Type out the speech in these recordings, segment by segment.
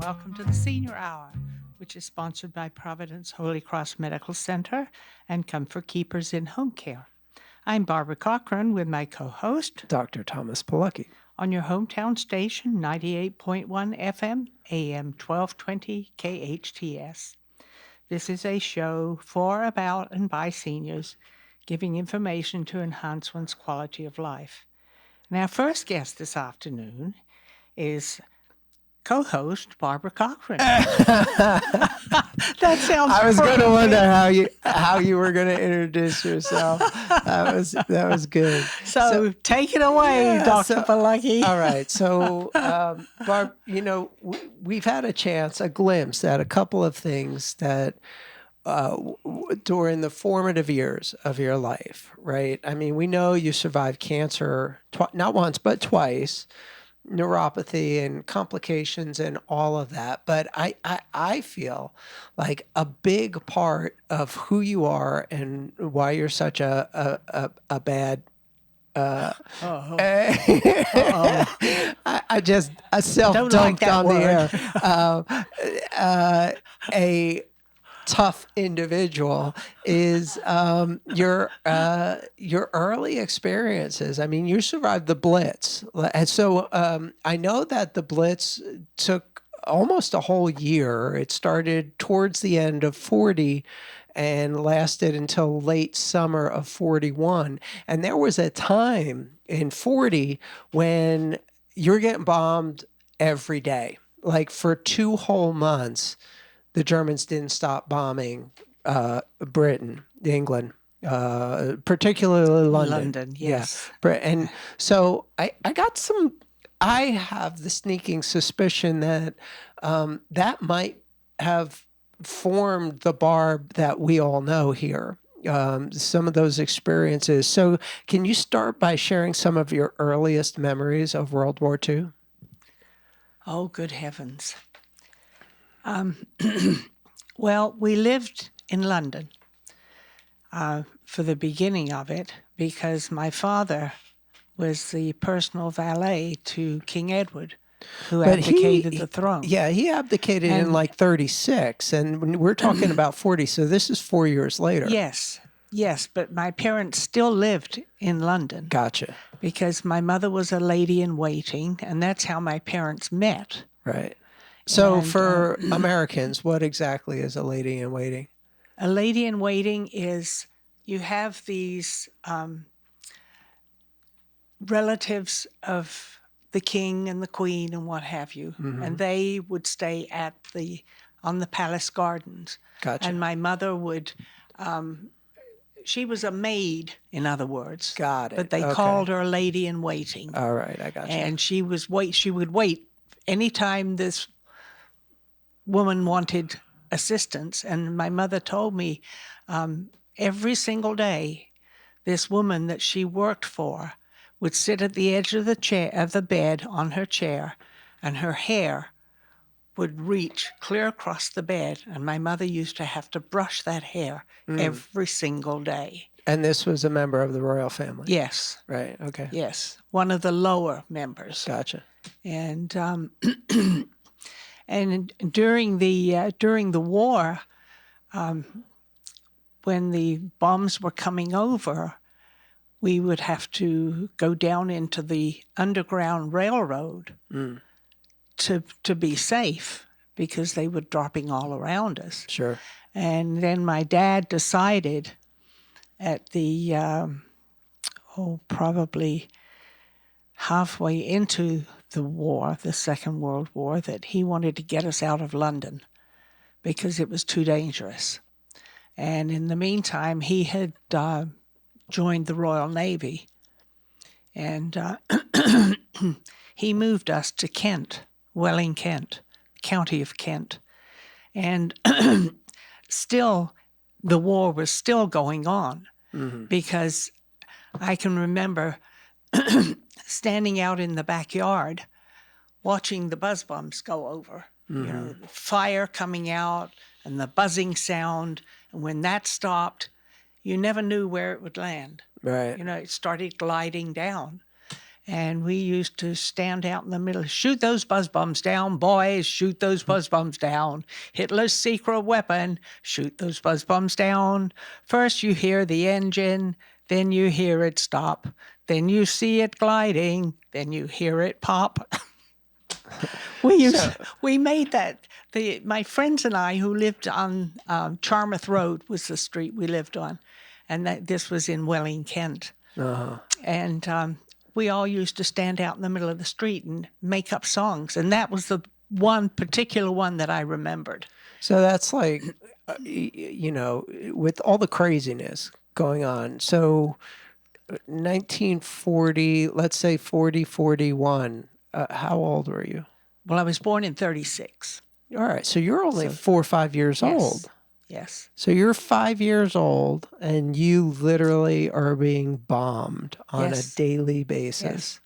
welcome to the Senior Hour, which is sponsored by Providence Holy Cross Medical Center and Comfort Keepers in Home Care. I'm Barbara Cochran with my co-host, Dr. Thomas Polucki. On your hometown station, 98.1 FM, AM 1220 KHTS. This is a show for, about, and by seniors, giving information to enhance one's quality of life. And our first guest this afternoon is co-host Barbara Cochran. That sounds. I was going to wonder how you were going to introduce yourself. That was good. So take it away, Dr. Polucki. All right. So, Barb, we've had a glimpse at a couple of things that during the formative years of your life, right? I mean, we know you survived cancer not once but twice. Neuropathy and complications and all of that. But I feel like a big part of who you are and why you're such a bad I self-dunked on the air. A tough individual is your early experiences. I mean, you survived the Blitz, and so I know that the Blitz took almost a whole year. It started towards the end of 40 and lasted until late summer of 41. And there was a time in 40 when you're getting bombed every day, like for 2 whole months. The Germans didn't stop bombing Britain, England, particularly London. London, yes. Yeah. And so I have the sneaking suspicion that that might have formed the Barb that we all know here, some of those experiences. So can you start by sharing some of your earliest memories of World War II? Oh, good heavens. Well, we lived in London for the beginning of it because my father was the personal valet to King Edward, who abdicated the throne. Yeah, he abdicated in like 36, and we're talking about 40, so this is 4 years later. Yes, but my parents still lived in London. Gotcha. Because my mother was a lady-in-waiting, and that's how my parents met. Right. So for Americans, what exactly is a lady-in-waiting? A lady-in-waiting is you have these relatives of the king and the queen and what have you, and they would stay on the palace gardens. Gotcha. And my mother would, she was a maid, in other words. Got it. But they called her a lady-in-waiting. All right, I got you. And she would wait anytime this woman wanted assistance. And my mother told me every single day, this woman that she worked for would sit at the edge of the bed on her chair, and her hair would reach clear across the bed. And my mother used to have to brush that hair every single day. And this was a member of the royal family? Yes. Right, okay. Yes, one of the lower members. Gotcha. And and during the war, when the bombs were coming over, we would have to go down into the Underground Railroad to be safe because they were dropping all around us. Sure. And then my dad decided at the probably halfway into the war, the Second World War, that he wanted to get us out of London because it was too dangerous. And in the meantime, he had joined the Royal Navy, and he moved us to Kent, Welling, Kent, county of Kent. And still, the war was still going on because I can remember standing out in the backyard watching the buzz bombs go over, fire coming out and the buzzing sound. And when that stopped, you never knew where it would land. Right. It started gliding down. And we used to stand out in the middle, shoot those buzz bombs down, boys, shoot those buzz bombs down. Hitler's secret weapon, shoot those buzz bombs down. First you hear the engine, then you hear it stop, then you see it gliding, then you hear it pop. We made that. My friends and I, who lived on Charmouth Road, was the street we lived on, and this was in Welling, Kent. And we all used to stand out in the middle of the street and make up songs, and that was the one particular one that I remembered. So that's like, with all the craziness going on. So 1940, let's say 40, 41. How old were you? Well, I was born in 36. All right. So you're only 4 or 5 years old. Yes. So you're 5 years old and you literally are being bombed on a daily basis.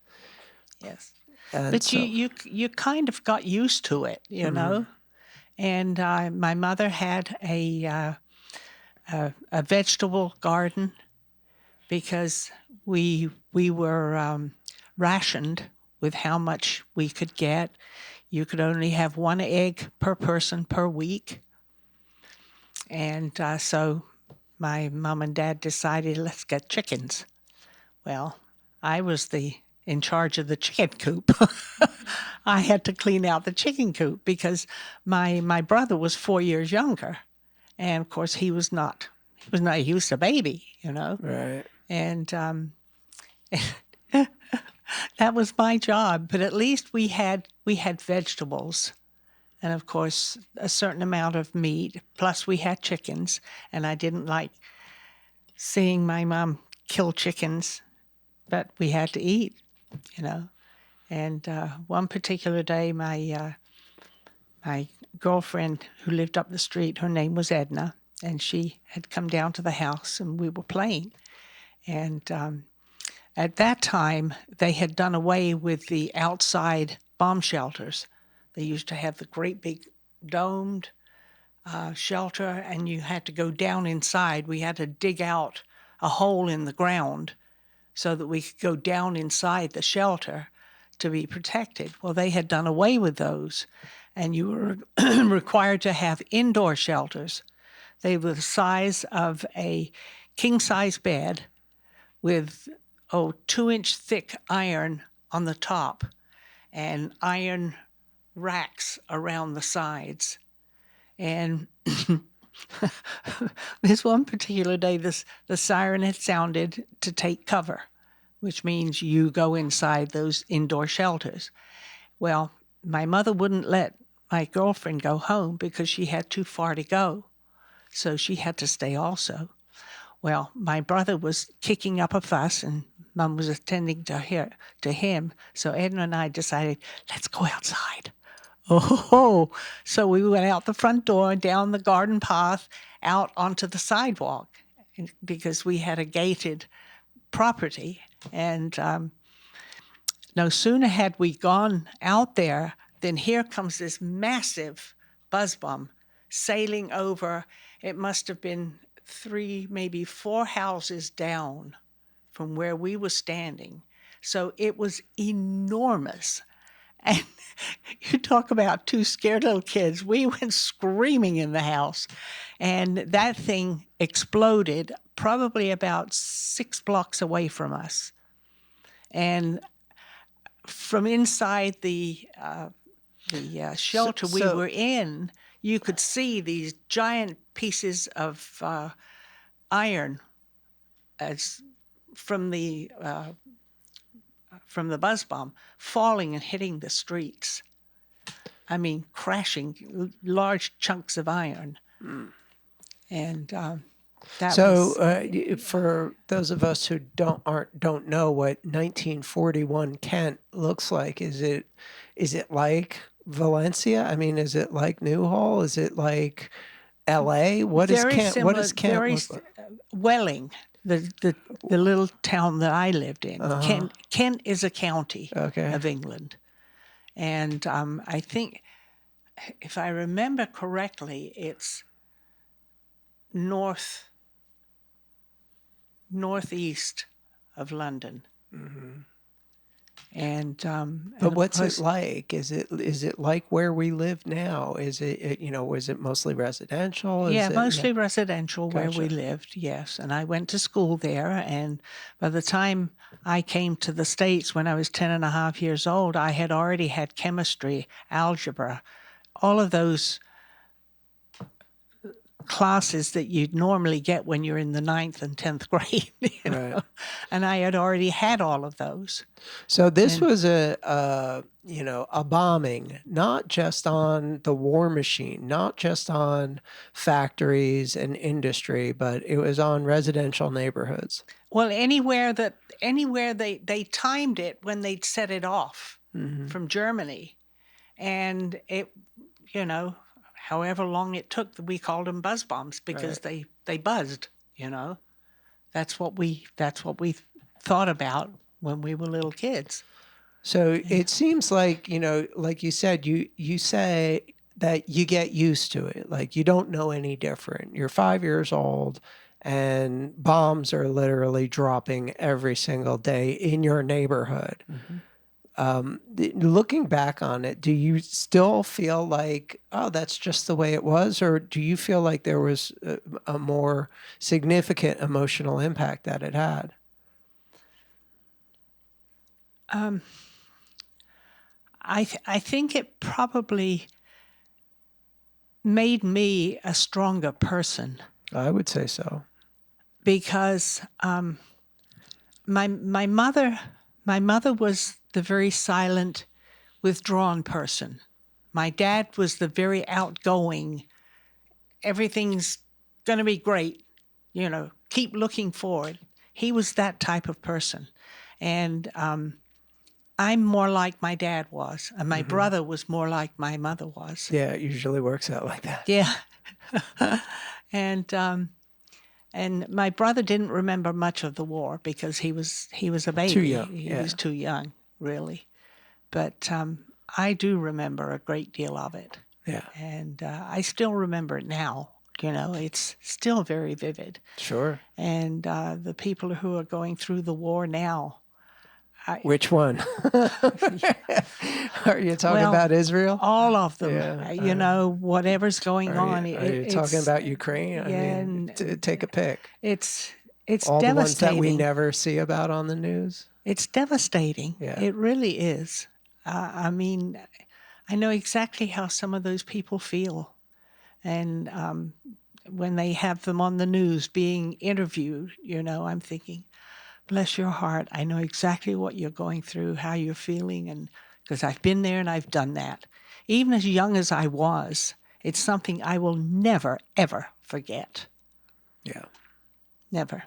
Yes. And but so, you kind of got used to it, you know. And my mother had a vegetable garden because we were rationed with how much we could get. You could only have 1 egg per person per week. And so my mom and dad decided, let's get chickens. Well, I was in charge of the chicken coop. I had to clean out the chicken coop because my brother was 4 years younger. And of course he was not, he was a baby, you know. right. And that was my job. But at least we had vegetables. And of course, a certain amount of meat. Plus, we had chickens, and I didn't like seeing my mom kill chickens, but we had to eat, you know. And one particular day, my girlfriend who lived up the street, her name was Edna, and she had come down to the house, and we were playing. And at that time, they had done away with the outside bomb shelters. They used to have the great big domed shelter, and you had to go down inside. We had to dig out a hole in the ground so that we could go down inside the shelter to be protected. Well, they had done away with those, and you were required to have indoor shelters. They were the size of a king-size bed with 2-inch thick iron on the top and iron racks around the sides. And this one particular day, the siren had sounded to take cover, which means you go inside those indoor shelters. Well, my mother wouldn't let my girlfriend go home because she had too far to go, so she had to stay also. Well, my brother was kicking up a fuss, and Mom was attending to him. So Edna and I decided, let's go outside. Oh, so we went out the front door, down the garden path, out onto the sidewalk, because we had a gated property. And no sooner had we gone out there than here comes this massive buzz bomb sailing over. It must have been 3, maybe 4 houses down from where we were standing. So it was enormous. And you talk about 2 scared little kids. We went screaming in the house. And that thing exploded probably about 6 blocks away from us. And from inside the shelter we were in, you could see these giant pieces of iron as from the buzz bomb falling and hitting the streets. I mean, crashing large chunks of iron. And that was... for those of us who don't know what 1941 Kent looks like, is it like Valencia? I mean, is it like Newhall? Is it like L.A.? What is Kent? What does Kent look like? Welling, the little town that I lived in. Kent is a county of England, and I think, if I remember correctly, it's northeast of London. But of what's it course, like? Is it like where we live now? Is is it mostly residential? yeah, Is it mostly residential where we Gotcha. lived, yes. And I went to school there. And by the time I came to the States when I was 10 and a half years old, I had already had chemistry, algebra, all of those classes that you'd normally get when you're in the ninth and 10th grade, right? And I had already had all of those. So this And was a bombing, not just on the war machine, not just on factories and industry, but it was on residential neighborhoods. well, anywhere they timed it when they'd set it off from Germany. And it, you know, however long it took, we called them buzz bombs because Right. they buzzed, you know. That's what we thought about when we were little kids. So it seems like, like you said, you say that you get used to it. Like you don't know any different. You're 5 years old and bombs are literally dropping every single day in your neighborhood. Looking back on it, do you still feel like, oh, that's just the way it was? Or do you feel like there was a more significant emotional impact that it had? I think it probably made me a stronger person I would say so. because my mother was the very silent, withdrawn person. My dad was the very outgoing. Everything's going to be great, keep looking forward. He was that type of person. And I'm more like my dad was, and my brother was more like my mother was. Yeah, it usually works out like that. Yeah. And my brother didn't remember much of the war because he was a baby. Too young, He yeah. was too young, really. But I do remember a great deal of it. Yeah. And I still remember it now. It's still very vivid. Sure. And the people who are going through the war now. Which one? Are you talking Well, about Israel? All of them. Yeah. Whatever's going on. Are you talking about Ukraine? Yeah, I mean, take a pick. It's All the ones that we devastating. never see about on the news. It's devastating. Yeah. It really is. I mean, I know exactly how some of those people feel. And when they have them on the news being interviewed, I'm thinking, bless your heart. I know exactly what you're going through, how you're feeling, and because I've been there and I've done that. Even as young as I was, it's something I will never, ever forget. Yeah. Never.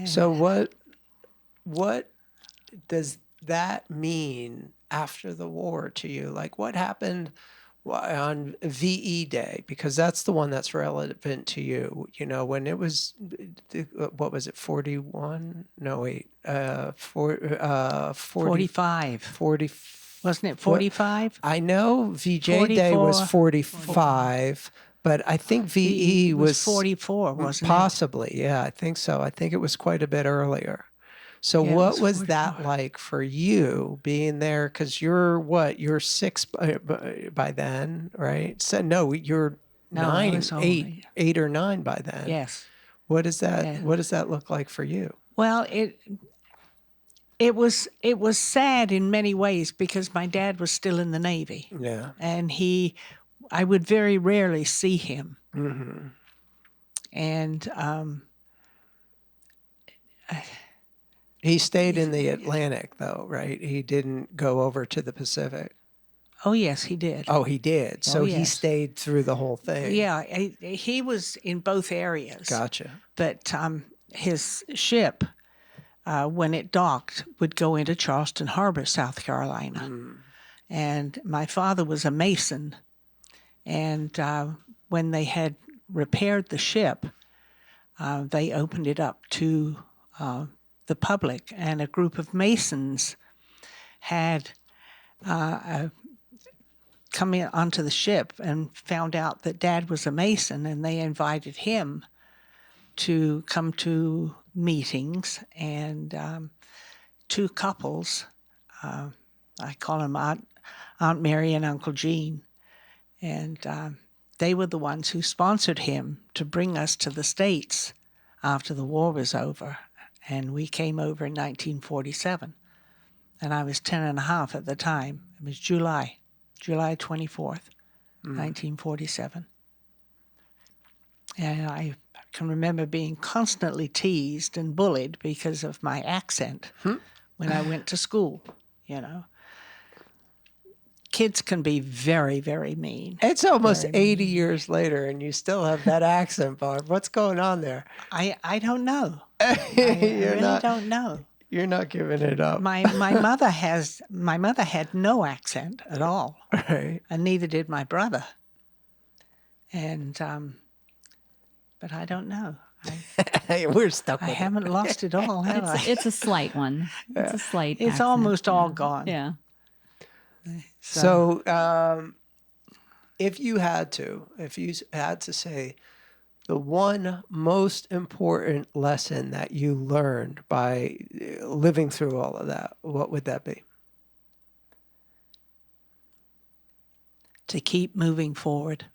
So what does that mean after the war to you? Like what happened on VE Day? Because that's the one that's relevant to you. When it was, what was it, 41? No, wait, 45. 40. Wasn't it 45? I know VJ Day was 45. But I think VE was 44, wasn't it? possibly. Yeah, I think so. I think it was quite a bit earlier. So Yeah, what was 44. that like for you being there? Because you're 6 by then, right? So no, you're No, I 9, was 8 or 9 by then. Yes. What is that? Yeah. What does that look like for you? Well, it was sad in many ways because my dad was still in the Navy. Yeah. And I would very rarely see him. Mm-hmm. And He stayed in the Atlantic, though, right? He didn't go over to the Pacific. oh yes, he did. Oh, he did. So he yes. stayed through the whole thing. Yeah, he was in both areas. Gotcha. But his ship, when it docked, would go into Charleston Harbor, South Carolina. And my father was a mason. And when they had repaired the ship, they opened it up to the public. And a group of masons had come in onto the ship and found out that Dad was a mason, and they invited him to come to meetings and two couples. I call them Aunt Mary and Uncle Gene. And they were the ones who sponsored him to bring us to the States after the war was over. And we came over in 1947. And I was 10 and a half at the time. It was July 24th, 1947. And I can remember being constantly teased and bullied because of my accent when I went to school, you know. Kids can be very, very mean. It's almost 80 years later, and you still have that accent, Barb. What's going on there? I don't know. I really don't know. You're not giving it up. My mother had no accent at all, Right. and neither did my brother. And but I don't know. We're stuck with I haven't lost it all, have I? It's a slight one. It's a slight. It's accent. almost all gone. Yeah. So, if you had to say the one most important lesson that you learned by living through all of that, what would that be? To keep moving forward.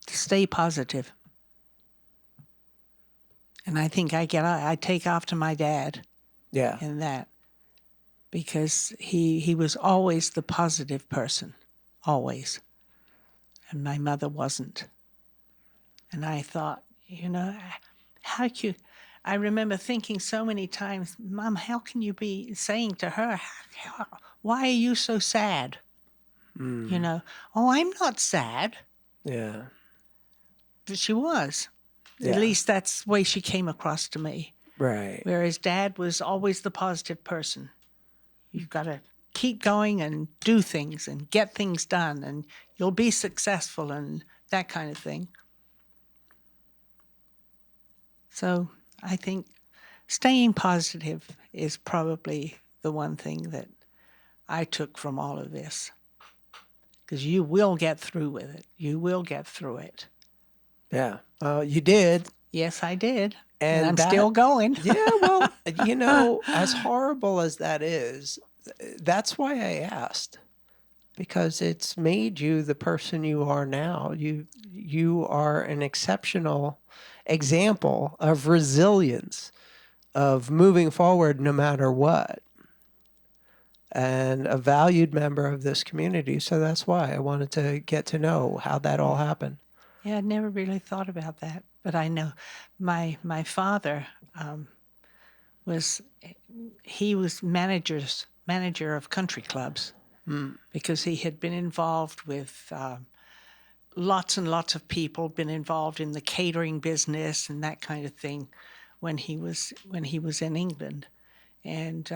To stay positive. And I think I take after my dad Yeah. in that. Because he was always the positive person, always. And my mother wasn't. And I thought, you know, I remember thinking so many times, Mom, how can you be saying to her, why are you so sad? You know, oh, I'm not sad. Yeah. But she was. Yeah. At least that's the way she came across to me. Right. Whereas Dad was always the positive person. You've got to keep going and do things and get things done, and you'll be successful and that kind of thing. So I think staying positive is probably the one thing that I took from all of this. Because you will get through with it. You will get through it. Yeah. You did. Yes, I did. And I'm that- still going. Yeah, well, you know, as horrible as that is, that's why I asked. Because it's made you the person you are now. You are an exceptional example of resilience, of moving forward no matter what, and a valued member of this community. So that's why I wanted to get to know how that all happened. Yeah, I never really thought about that. But I know my father was manager of country clubs because he had been involved with lots and lots of people, been involved in the catering business and that kind of thing when he was in England, and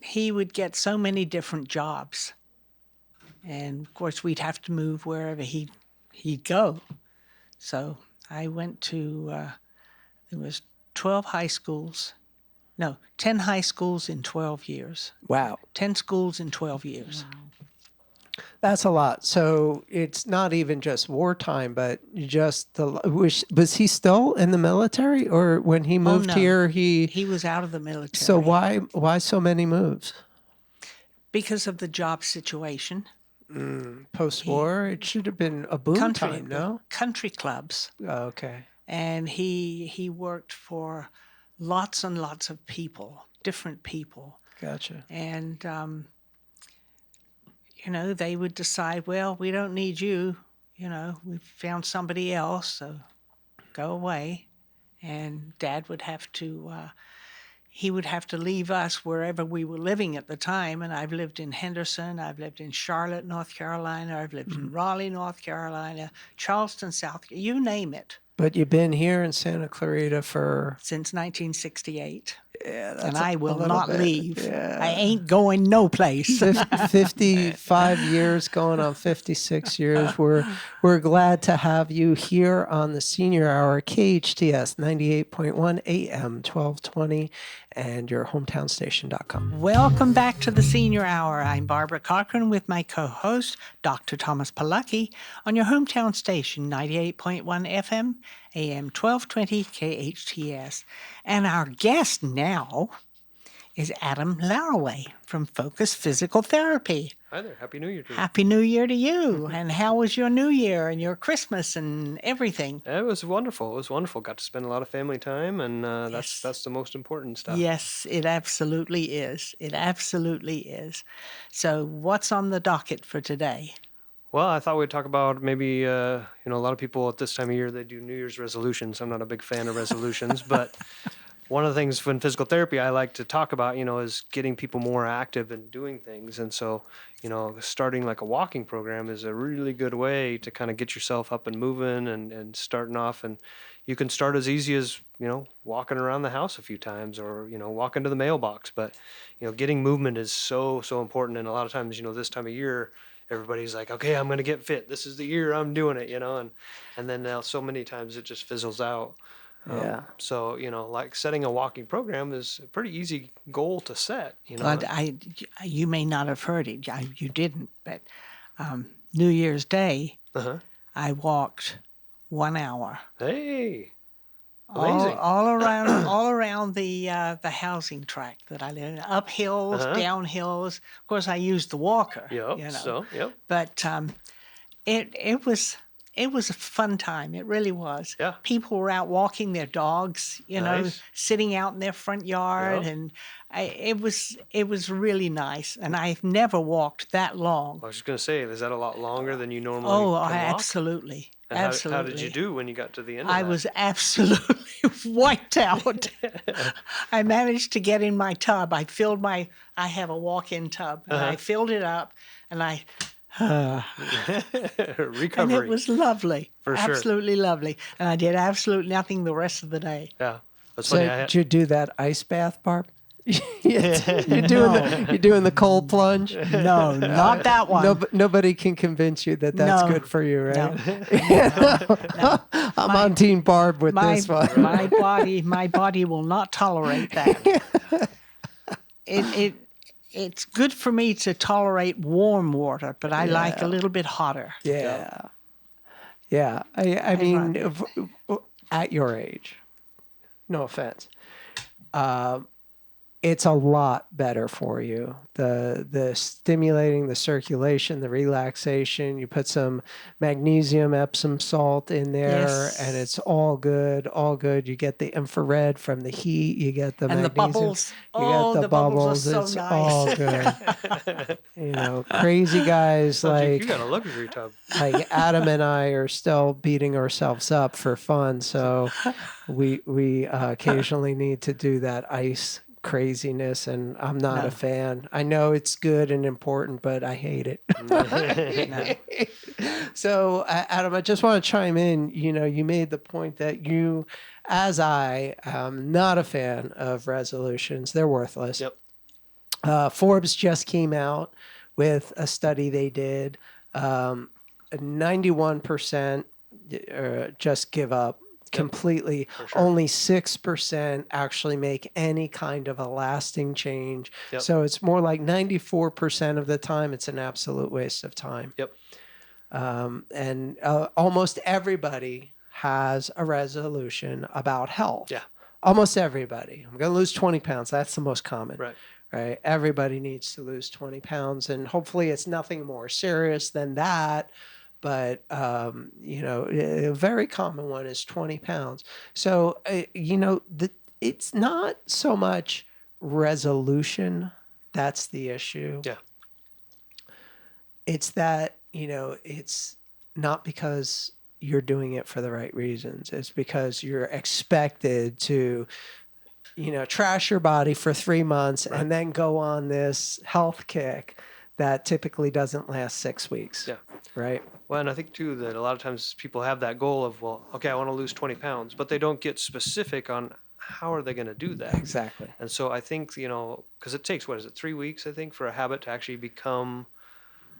he would get so many different jobs, and of course we'd have to move wherever he'd go. So I went to there was 10 high schools in 12 years. Wow. 10 schools in 12 years. Wow. That's a lot. So it's not even just wartime, but just was he still in the military, or when he moved no. here, He was out of the military. So why so many moves? Because of the job situation. Post-war, it should have been a boom time, no? Country clubs. Oh, okay. And he worked for lots and lots of people, different people. Gotcha. And, you know, they would decide, well, we don't need you. You know, we've found somebody else, so go away. And Dad would have to, he would have to leave us wherever we were living at the time. And I've lived in Henderson, I've lived in Charlotte, North Carolina, I've lived in Raleigh, North Carolina, Charleston, South Carolina, you name it. But you've been here in Santa Clarita since 1968. Yeah, that's and I will not leave. Yeah. I ain't going no place. 55 years, going on 56 years. We're glad to have you here on the Senior Hour, KHTS 98.1 AM 1220, and your hometownstation.com. Welcome back to the Senior Hour. I'm Barbara Cochran with my co-host, Dr. Thomas Polucki, on your hometown station, 98.1 FM, AM 1220 KHTS. And our guest now is Adam Laraway from Focus Physical Therapy. Hi there. Happy New Year to you. Happy New Year to you. And how was your New Year and your Christmas and everything? It was wonderful. It was wonderful. Got to spend a lot of family time, and Yes. that's the most important stuff. Yes, it absolutely is. It absolutely is. So what's on the docket for today? Well, I thought we'd talk about maybe, a lot of people at this time of year, they do New Year's resolutions. I'm not a big fan of resolutions, but one of the things in physical therapy I like to talk about, is getting people more active and doing things. And so, starting like a walking program is a really good way to kind of get yourself up and moving and starting off. And you can start as easy as, walking around the house a few times or, walking to the mailbox. But, getting movement is so, so important. And a lot of times, this time of year, everybody's like, okay, I'm going to get fit. This is the year I'm doing it, and then now so many times it just fizzles out. Yeah. So, like setting a walking program is a pretty easy goal to set, But you may not have heard it. You didn't, but New Year's Day, Uh-huh. I walked 1 hour Hey, amazing. all around the housing tract that I live in, up hills, Uh-huh. down hills. Of course, I used the walker. Yep. Yep. But it was a fun time. It really was. Yeah. People were out walking their dogs, Nice. sitting out in their front yard, Yeah. and it was really nice. And I've never walked that long. I was just going to say, is that a lot longer than you normally Oh, can walk? absolutely, And absolutely. how did you do when you got to the end of I that? was absolutely wiped out. I managed to get in my tub. I have a walk-in tub, and I filled it up, and Recovery. and it was lovely. For sure. Absolutely lovely. And I did absolutely nothing the rest of the day. Yeah. That's So funny. did you do that ice bath, Barb? You're doing the cold plunge. No, not that one. Nobody can convince you that that's No. good for you, right? No. I'm on Team Barb with My, this one. my body will not tolerate that. It's good for me to tolerate warm water, but I like a little bit hotter. Yeah. Yeah. I mean, at your age, no offense, it's a lot better for you. The stimulating the circulation, the relaxation. You put some magnesium Epsom salt in there, Yes. and it's all good. All good. You get the infrared from the heat. You get the And the magnesium. bubbles. You Oh, get the bubbles are so It's nice. all good. Crazy guys You like got a luxury tub. Adam and I are still beating ourselves up for fun, so we occasionally need to do that ice craziness, and I'm not No. a fan. I know it's good and important, but I hate it. So, Adam, I just want to chime in. You made the point that you, as I, am not a fan of resolutions. They're worthless. Yep. Forbes just came out with a study they did. 91% just give up completely. For sure. Only 6% actually make any kind of a lasting change. Yep. So it's more like 94% of the time it's an absolute waste of time. Yep. And almost everybody has a resolution about health. Yeah. Almost everybody. I'm going to lose 20 pounds. That's the most common. Right. Everybody needs to lose 20 pounds, and hopefully it's nothing more serious than that. But, a very common one is 20 pounds. So, it's not so much resolution that's the issue. Yeah. It's that, it's not because you're doing it for the right reasons. It's because you're expected to, trash your body for 3 months and then go on this health kick that typically doesn't last 6 weeks. Yeah. Right? Well, and I think too that a lot of times people have that goal of, well, okay, I want to lose 20 pounds, but they don't get specific on how are they going to do that. Exactly. And so I think, because it takes, 3 weeks, I think, for a habit to actually become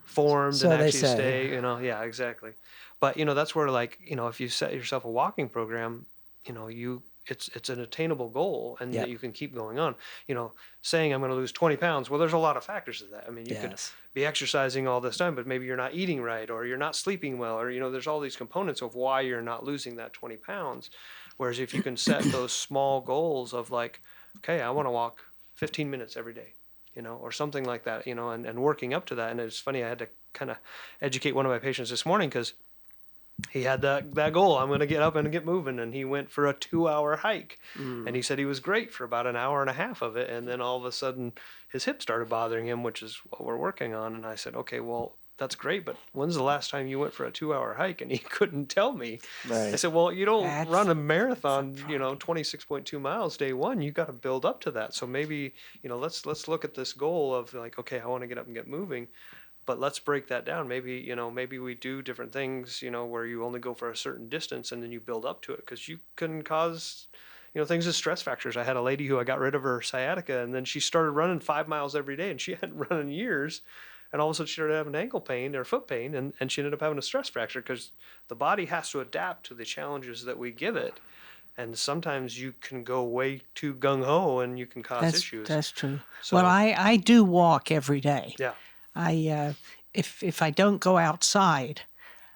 formed So and they actually say. stay, yeah, exactly. But, that's where if you set yourself a walking program, it's an attainable goal, and Yep. that you can keep going on. Saying I'm going to lose 20 pounds. Well, there's a lot of factors to that. I mean, you could Yes. be exercising all this time, but maybe you're not eating right, or you're not sleeping well, or there's all these components of why you're not losing that 20 pounds. Whereas if you can set those small goals of like, okay, I want to walk 15 minutes every day, or something like that, and working up to that. And it's funny, I had to kind of educate one of my patients this morning because he had that goal. I'm going to get up and get moving. And he went for a 2-hour hike. And he said he was great for about an hour and a half of it. And then all of a sudden his hip started bothering him, which is what we're working on. And I said, okay, well, that's great, but when's the last time you went for a 2-hour hike? And he couldn't tell me. Right. I said, well, you don't run a marathon, that's a problem. 26.2 miles day one. You got to build up to that. So maybe, let's look at this goal of like, okay, I want to get up and get moving, but let's break that down. Maybe, maybe we do different things, where you only go for a certain distance and then you build up to it, because you can cause, things as stress factors. I had a lady who I got rid of her sciatica, and then she started running 5 miles every day, and she hadn't run in years. And all of a sudden she started having ankle pain or foot pain, and she ended up having a stress fracture, because the body has to adapt to the challenges that we give it. And sometimes you can go way too gung-ho and you can cause issues. That's true. So- Well, I do walk every day. Yeah. If I don't go outside,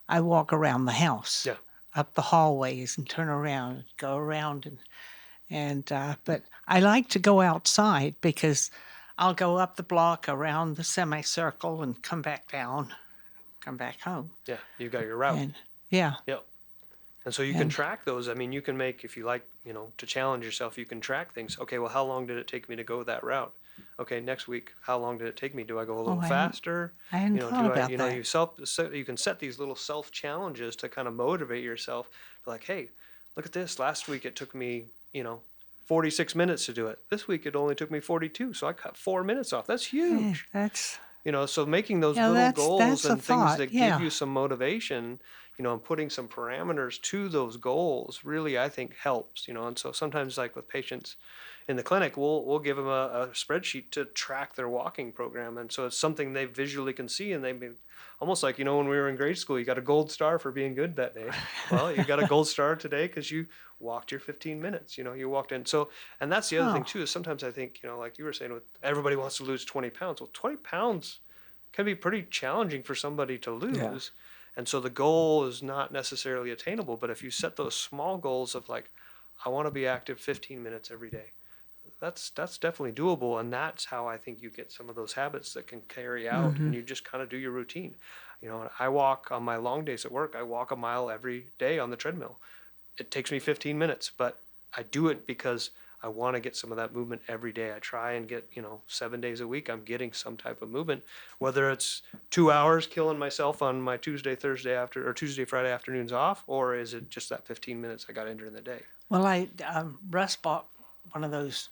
I walk around the house, Yeah. up the hallways, and turn around, go around, but I like to go outside because I'll go up the block around the semicircle and come back down, come back home, Yeah. You got your route. and yeah, Yep. And so you can And- track those. I mean, you can make, if you like, to challenge yourself, you can track things. Okay, well, how long did it take me to go that route? Okay, next week, how long did it take me? Do I go a little I hadn't- faster? I hadn't thought about that. You can set these little self challenges to kind of motivate yourself. Like, hey, look at this. Last week it took me, 46 minutes to do it. This week it only took me 42, so I cut 4 minutes off. That's huge. that's So making those Yeah, little that's goals a and things thought, that yeah. give you some motivation, and putting some parameters to those goals really, I think, helps. And so sometimes, like with patients in the clinic, we'll give them a spreadsheet to track their walking program, and so it's something they visually can see, and they be almost like, when we were in grade school, you got a gold star for being good that day. Well, you got a gold star today because you walked your 15 minutes. You walked in. So, and that's the other thing Oh. too, is sometimes I think, like you were saying, with everybody wants to lose 20 pounds. Well, 20 pounds can be pretty challenging for somebody to lose. Yeah. And so the goal is not necessarily attainable, but if you set those small goals of like, I want to be active 15 minutes every day, that's definitely doable. And that's how I think you get some of those habits that can carry out, and you just kind of do your routine. I walk on my long days at work, I walk a mile every day on the treadmill. It takes me 15 minutes, but I do it because I want to get some of that movement every day. I try and get, 7 days a week, I'm getting some type of movement, whether it's 2 hours killing myself on my Tuesday, Friday afternoons off, or is it just that 15 minutes I got in during the day? Well, Russ bought one of those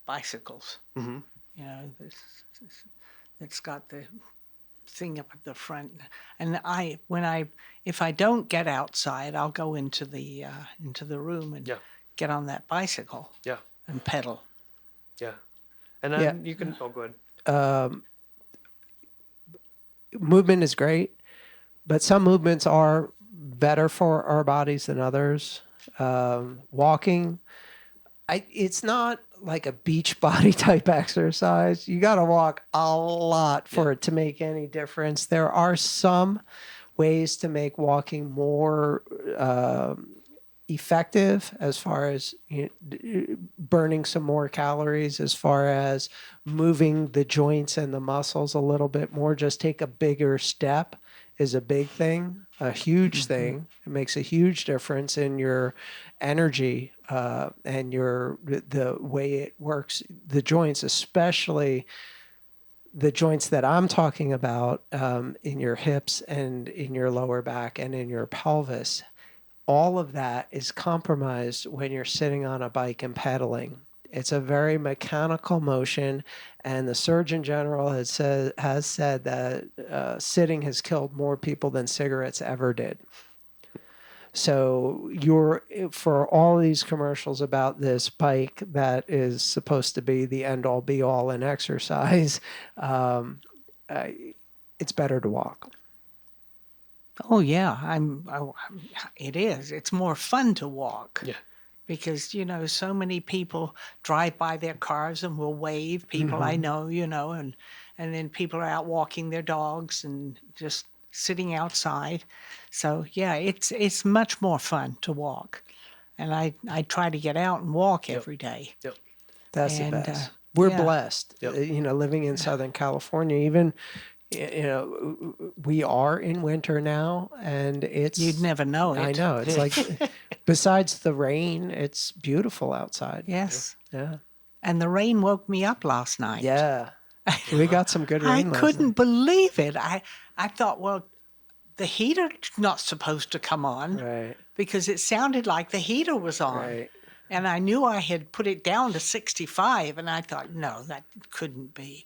bicycles. Mm-hmm. That's got the thing up at the front, and if I don't get outside, I'll go into the room and Yeah. get on that bicycle Yeah. and pedal. Yeah. And then you can, go ahead. Movement is great, but some movements are better for our bodies than others. Walking, it's not like a beach body type exercise. You got to walk a lot for it to make any difference. There are some ways to make walking more effective as far as burning some more calories, as far as moving the joints and the muscles a little bit more. Just take a bigger step is a big thing, a huge thing. It makes a huge difference in your energy and the way it works. The joints, especially the joints that I'm talking about in your hips and in your lower back and in your pelvis, all of that is compromised when you're sitting on a bike and pedaling. It's a very mechanical motion, and the Surgeon General has said that sitting has killed more people than cigarettes ever did. So for all these commercials about this bike that is supposed to be the end-all be-all in exercise, it's better to walk. Oh yeah, it is. It's more fun to walk. Yeah. because, so many people drive by their cars and will wave, people I know, and then people are out walking their dogs and just sitting outside. So, yeah, it's much more fun to walk. And I try to get out and walk every day. Yep. That's And, the best. We're yeah. blessed, Yep. living in Southern California. Even, we are in winter now, and it's. You'd never know it. I know. It's like, besides the rain, it's beautiful outside. Yes. Yeah. And the rain woke me up last night. Yeah. We got some good I rain last couldn't night. believe it. I thought, well, the heater's not supposed to come on Right. because it sounded like the heater was on. Right. And I knew I had put it down to 65, and I thought, no, that couldn't be.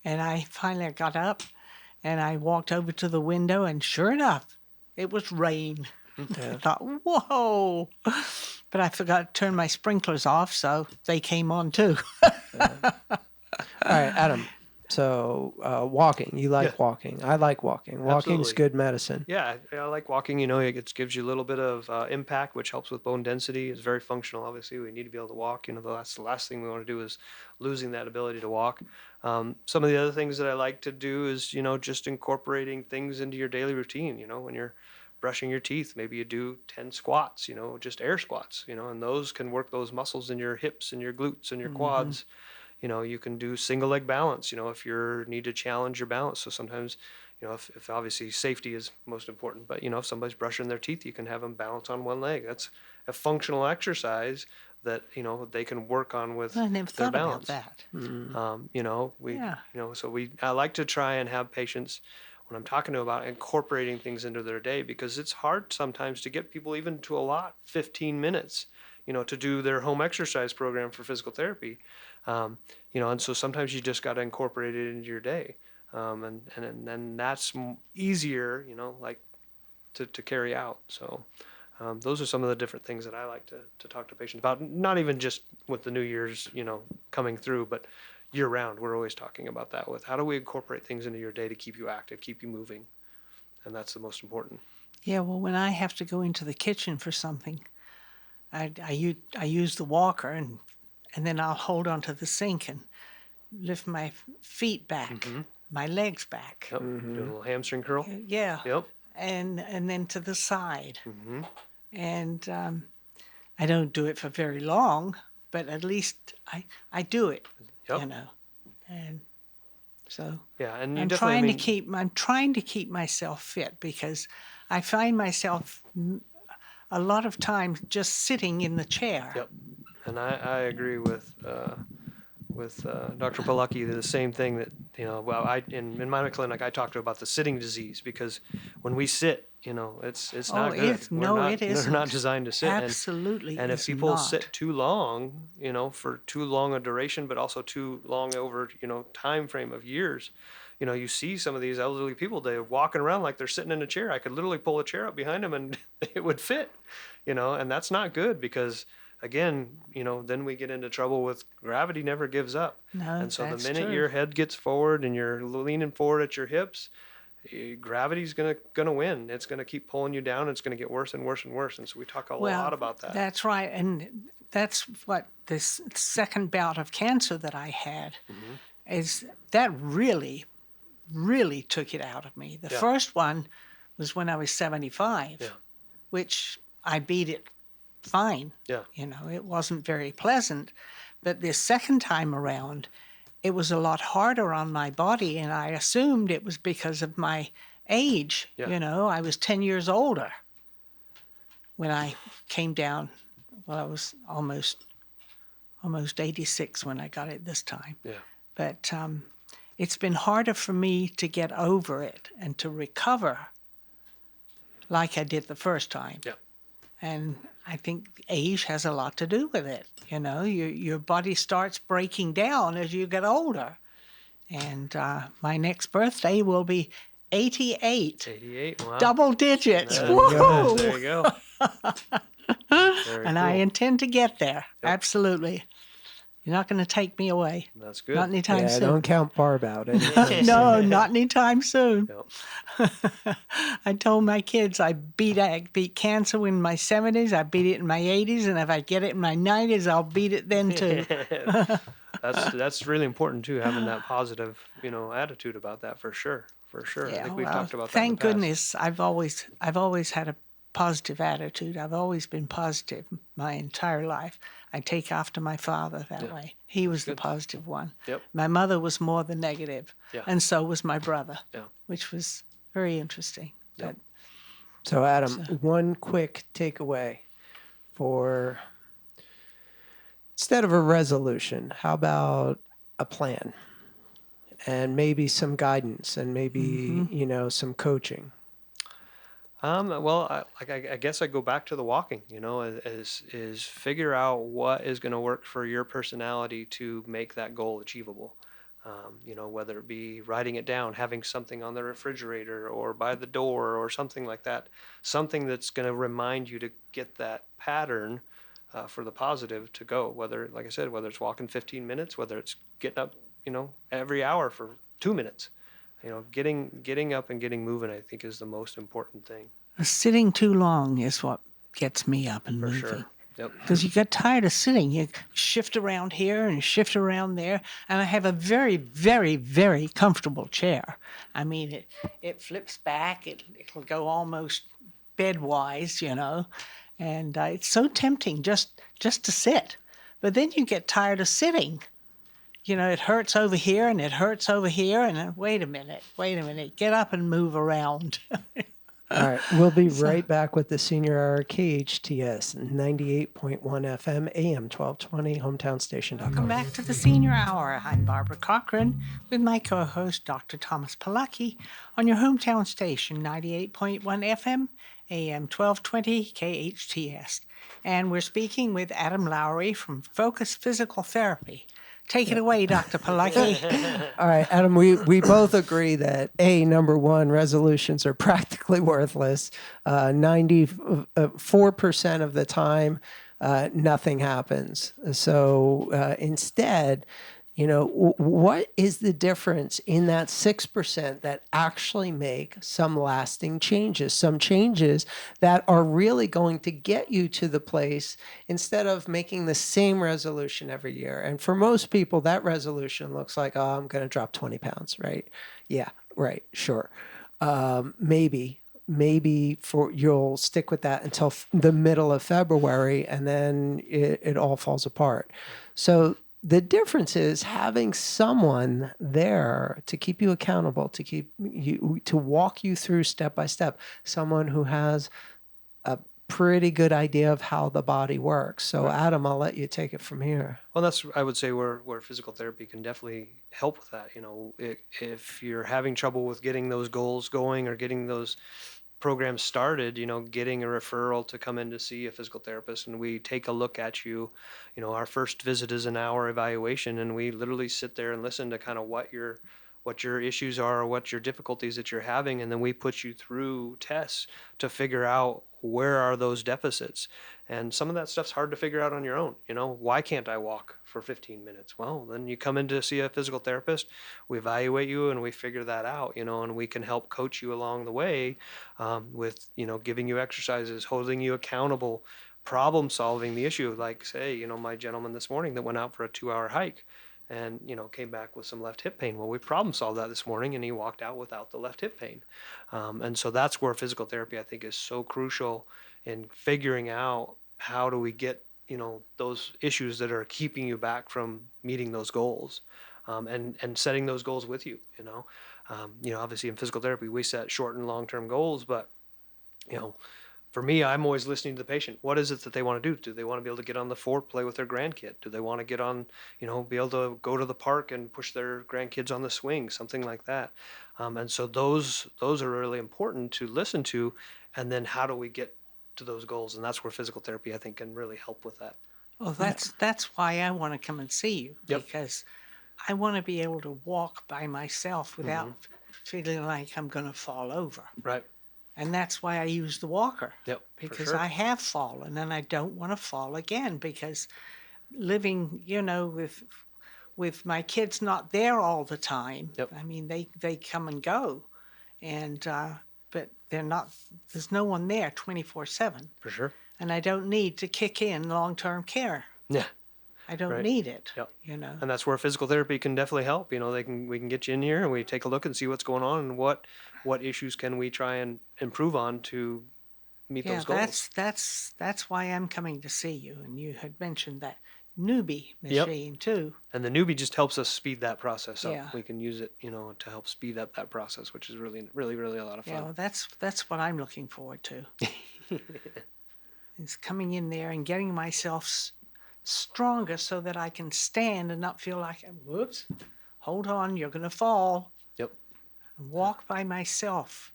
And I finally got up, and I walked over to the window, and sure enough, it was rain. I thought, whoa. But I forgot to turn my sprinklers off, so they came on too. All right, Adam. So walking, you like Yeah. walking. I like walking. Walking's Absolutely. good medicine. Yeah, I like walking. It gives you a little bit of impact, which helps with bone density. It's very functional. Obviously, we need to be able to walk. That's the last thing we want to do is losing that ability to walk. Some of the other things that I like to do is, just incorporating things into your daily routine. When you're brushing your teeth, maybe you do 10 squats, just air squats, and those can work those muscles in your hips and your glutes and your quads. You can do single leg balance, if you need to challenge your balance. So sometimes, if obviously safety is most important, but, if somebody's brushing their teeth, you can have them balance on one leg. That's a functional exercise that, they can work on with I never their thought about balance. that. I like to try and have patients when I'm talking to them about incorporating things into their day, because it's hard sometimes to get people even to allot 15 minutes, to do their home exercise program for physical therapy. And so sometimes you just got to incorporate it into your day. And then that's easier, like to carry out. So those are some of the different things that I like to talk to patients about, not even just with the New Year's, coming through, but year round. We're always talking about that with how do we incorporate things into your day to keep you active, keep you moving. And that's the most important. Yeah, well, when I have to go into the kitchen for something, I use the walker, and then I'll hold onto the sink and lift my feet back, my legs back. Yep. Do a little hamstring curl. Yeah. Yep. And then to the side. Mm-hmm. And I don't do it for very long, but at least I do it, Yep. And so Yeah, and you I'm definitely. trying to keep myself fit, because I find myself a lot of times just sitting in the chair. Yep. And I agree with Dr. Polucki, the same thing that, in my clinic, I talk to about the sitting disease, because when we sit, it's not good. It We're isn't. not designed to sit. Absolutely. And if it's people not. sit too long, for too long a duration, but also too long over, time frame of years, you see some of these elderly people, they're walking around like they're sitting in a chair. I could literally pull a chair up behind them and it would fit, and that's not good, because again, then we get into trouble with gravity never gives up. No, And so the that's minute true. your head gets forward and you're leaning forward at your hips, gravity's gonna win. It's gonna keep pulling you down. It's gonna get worse and worse and worse. And so we talk a lot about that. That's right. And that's what this second bout of cancer that I had is that really, really took it out of me. The Yeah. first one was when I was 75, Yeah. which I beat it fine. Yeah. It wasn't very pleasant. But this second time around, it was a lot harder on my body, and I assumed it was because of my age. Yeah. I was 10 years older when I came down. Well, I was almost 86 when I got it this time. Yeah. But it's been harder for me to get over it and to recover like I did the first time. Yeah. And I think age has a lot to do with it. Your body starts breaking down as you get older. And my next birthday will be 88. 88. Wow. Double digits. There Woohoo! you go. Very And cool. I intend to get there. Absolutely. You're not going to take me away. That's good. Not anytime Yeah, soon. don't count Barb out. anytime No, not anytime soon. Yep. I told my kids I beat cancer in my 70s, I beat it in my 80s, and if I get it in my 90s, I'll beat it then too. That's really important too, having that positive, attitude about that for sure. For sure. I Yeah, think we've well, talked about that in the thank past. goodness I've always had a positive attitude. I've always been positive my entire life. I take after my father that way. He was the good. positive one. Yep. My mother was more the negative, Yeah. and so was my brother, Yeah. which was very interesting. Yep. So, Adam, one quick takeaway for instead of a resolution, how about a plan and maybe some guidance and maybe, some coaching? Well, I guess I go back to the walking, is figure out what is going to work for your personality to make that goal achievable. Whether it be writing it down, having something on the refrigerator or by the door or something like that, something that's going to remind you to get that pattern for the positive to go. Whether, like I said, whether it's walking 15 minutes, whether it's getting up, every hour for 2 minutes. Getting up and getting moving, I think, is the most important thing. Sitting too long is what gets me up and For moving. sure. Yep. Because you get tired of sitting. You shift around here and shift around there. And I have a very, very, very comfortable chair. I mean, it flips back. It'll go almost bedwise, And it's so tempting just to sit. But then you get tired of sitting. It hurts over here and it hurts over here. And then, wait a minute, get up and move around. All right, we'll be right back with the Senior Hour, KHTS 98.1 FM, AM 1220, hometownstation.com. Welcome back to the Senior Hour. I'm Barbara Cochran with my co-host, Dr. Thomas Polucki, on your hometown station, 98.1 FM, AM 1220, KHTS. And we're speaking with Adam Laraway from Focus Physical Therapy. Take it away, Dr. Polucki. All right, Adam, we both agree that number one, resolutions are practically worthless. 94% of the time, nothing happens. So instead, what is the difference in that 6% that actually make some lasting changes, some changes that are really going to get you to the place instead of making the same resolution every year? And for most people, that resolution looks like, oh, I'm going to drop 20 pounds, right? Yeah, right, sure. Maybe you'll stick with that until the middle of February, and then it all falls apart. So the difference is having someone there to keep you accountable, to walk you through step by step, someone who has a pretty good idea of how the body works. So Adam, I'll let you take it from here. Well, that's, I would say, where physical therapy can definitely help with that. If you're having trouble with getting those goals going or getting those program started, getting a referral to come in to see a physical therapist, and we take a look at you. Our first visit is an hour evaluation, and we literally sit there and listen to kind of what your issues are, or what your difficulties that you're having, and then we put you through tests to figure out where are those deficits. And some of that stuff's hard to figure out on your own. Why can't I walk for 15 minutes? Well, then you come in to see a physical therapist, we evaluate you, and we figure that out, and we can help coach you along the way with, giving you exercises, holding you accountable, problem solving the issue. Like, say, my gentleman this morning that went out for a 2-hour hike and, came back with some left hip pain. Well, we problem solved that this morning, and he walked out without the left hip pain. And so that's where physical therapy, I think, is so crucial in figuring out how do we get, those issues that are keeping you back from meeting those goals, and setting those goals with you. Obviously in physical therapy, we set short and long-term goals, but, for me, I'm always listening to the patient. What is it that they want to do? Do they want to be able to get on the fort, play with their grandkid? Do they want to get on, be able to go to the park and push their grandkids on the swing, something like that? And so those are really important to listen to. And then how do we get to those goals? And that's where physical therapy, I think, can really help with that. Well, that's why I want to come and see you, Yep. because I want to be able to walk by myself without feeling like I'm going to fall over. Right. And that's why I use the walker. Yep. Because sure. I have fallen and I don't want to fall again, because living, with my kids not there all the time. Yep. I mean, they come and go, and but they're not. There's no one there 24/7, For sure. and I don't need to kick in long-term care. Yeah. I don't Right. need it. Yep. And And that's where physical therapy can definitely help. We can get you in here and we take a look and see what's going on and what issues can we try and improve on to meet yeah, those goals. that's why I'm coming to see you. And you had mentioned that newbie Yep. machine too. And the newbie just helps us speed that process up. Yeah. We can use it, to help speed up that process, which is really, really, really a lot of fun. Yeah, well, that's what I'm looking forward to. Is coming in there and getting myself stronger so that I can stand and not feel like, whoops, hold on, you're going to fall. Yep. And walk by myself,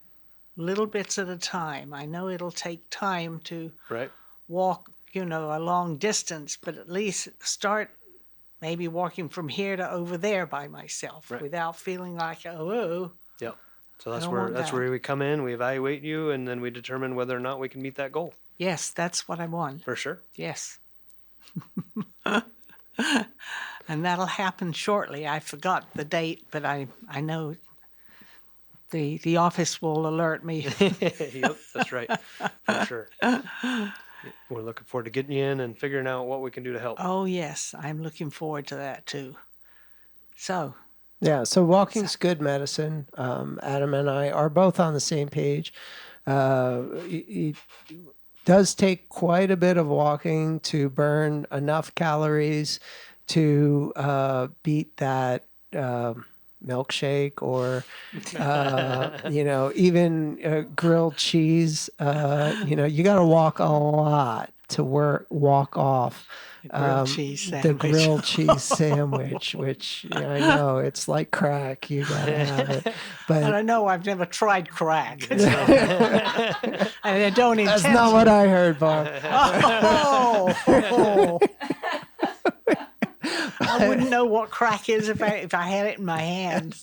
little bits at a time. I know it'll take time to Right. walk, a long distance, but at least start maybe walking from here to over there by myself Right. without feeling like, oh. Yep. So that's don't where want that. we come in, we evaluate you, and then we determine whether or not we can meet that goal. Yes, that's what I want. For sure. Yes. And that'll happen shortly. I forgot the date, but I know the office will alert me. Yep, that's right. For sure. We're looking forward to getting you in and figuring out what we can do to help. Oh, yes, I'm looking forward to that too. So, Yeah, so walking's good medicine. Adam and I are both on the same page. It does take quite a bit of walking to burn enough calories to beat that milkshake or, even grilled cheese. You got to walk a lot to walk off. the grilled cheese The sandwich. grilled cheese sandwich, which I know it's like crack. You gotta have it, And but I know I've never tried crack. And I don't intend that's not what I heard, Bob. Oh! I wouldn't know what crack is if I had it in my hand.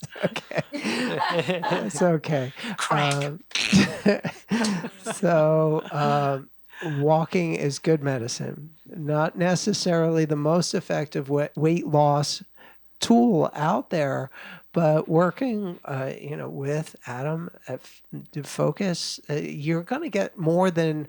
It's okay. Crack. Walking is good medicine. Not necessarily the most effective weight loss tool out there, but working, with Adam at Focus, you're going to get more than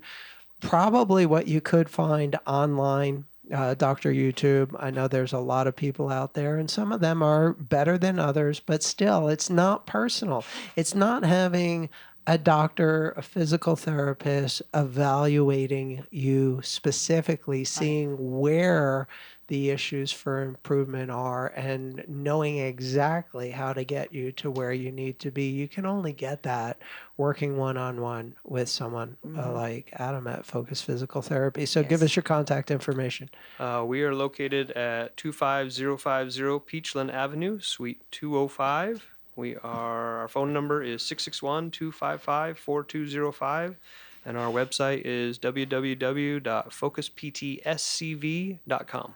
probably what you could find online. Dr. YouTube, I know there's a lot of people out there, and some of them are better than others, but still, it's not personal. It's not having a doctor, a physical therapist evaluating you specifically, seeing where the issues for improvement are and knowing exactly how to get you to where you need to be. You can only get that working one-on-one with someone like Adam at Focus Physical Therapy. So give us your contact information. We are located at 25050 Peachland Avenue, Suite 205. Our phone number is 661-255-4205, and our website is www.focusptscv.com.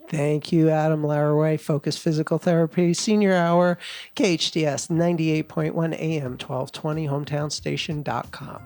Thank you, Adam Laraway, Focus Physical Therapy, Senior Hour, KHTS 98.1 AM, 1220, hometownstation.com.